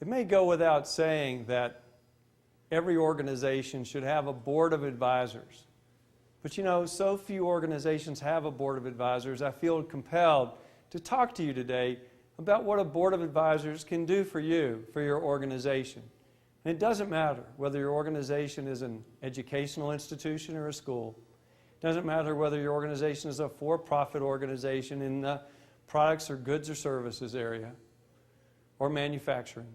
It may go without saying that every organization should have a board of advisors. But you know, so few organizations have a board of advisors, I feel compelled to talk to you today about what a board of advisors can do for you, for your organization. And it doesn't matter whether your organization is an educational institution or a school. It doesn't matter whether your organization is a for-profit organization in the products or goods or services area or manufacturing.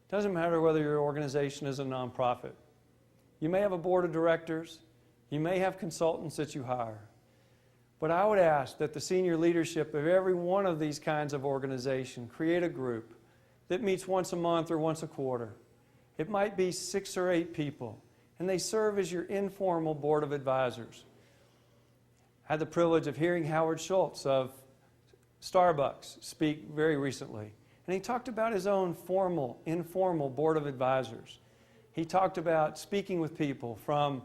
It doesn't matter whether your organization is a nonprofit. You may have a board of directors. You may have consultants that you hire. But I would ask that the senior leadership of every one of these kinds of organizations create a group that meets once a month or once a quarter. It might be 6 or 8 people, and they serve as your informal board of advisors. I had the privilege of hearing Howard Schultz of Starbucks speak very recently, and he talked about his own formal, informal board of advisors. He talked about speaking with people from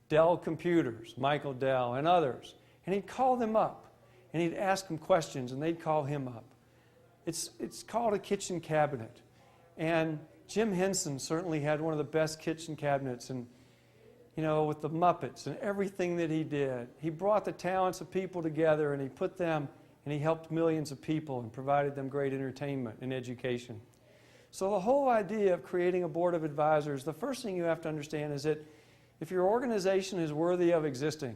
Dell Computers, Michael Dell, and others, and he'd call them up, and he'd ask them questions, and they'd call him up. It's called a kitchen cabinet, and Jim Henson certainly had one of the best kitchen cabinets, and you know, with the Muppets and everything that he did. He brought the talents of people together, and he put them, and he helped millions of people and provided them great entertainment and education. So the whole idea of creating a board of advisors, the first thing you have to understand is that if your organization is worthy of existing,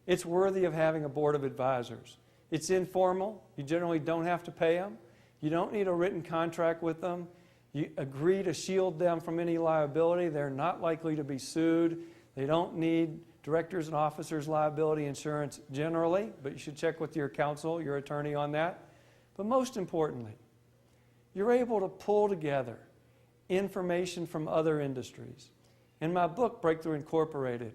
it's worthy of having a board of advisors. It's informal. You generally don't have to pay them. You don't need a written contract with them. You agree to shield them from any liability. They're not likely to be sued. They don't need directors and officers liability insurance generally, but you should check with your counsel, your attorney on that. But most importantly, you're able to pull together information from other industries. In my book, Breakthrough Incorporated,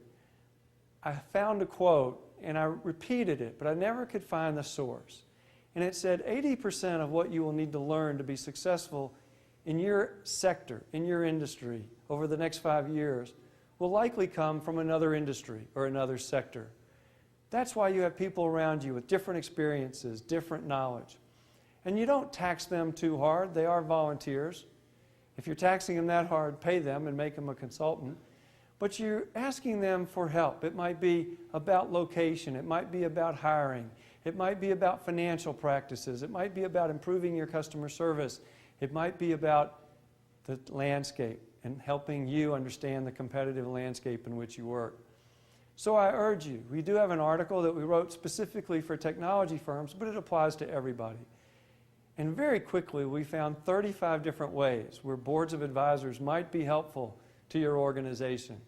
I found a quote, and I repeated it, but I never could find the source. And it said, 80% of what you will need to learn to be successful in your sector, in your industry, over the next 5 years, will likely come from another industry or another sector. That's why you have people around you with different experiences, different knowledge. And you don't tax them too hard. They are volunteers. If you're taxing them that hard, pay them and make them a consultant. But you're asking them for help. It might be about location. It might be about hiring. It might be about financial practices. It might be about improving your customer service. It might be about the landscape and helping you understand the competitive landscape in which you work. So I urge you, we do have an article that we wrote specifically for technology firms, but it applies to everybody. And very quickly, we found 35 different ways where boards of advisors might be helpful to your organization.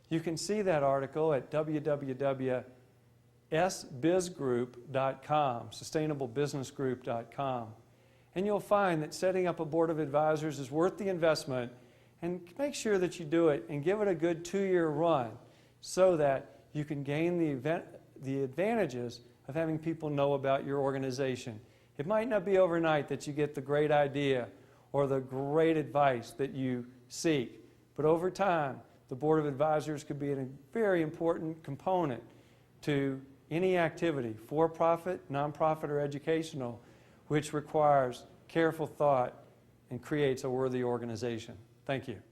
You can see that article at www.sbizgroup.com, sustainablebusinessgroup.com. And you'll find that setting up a board of advisors is worth the investment, and make sure that you do it and give it a good 2-year run so that you can gain the advantages of having people know about your organization. It might not be overnight that you get the great idea or the great advice that you seek, but over time, the Board of Advisors could be a very important component to any activity, for-profit, nonprofit, or educational, which requires careful thought and creates a worthy organization. Thank you.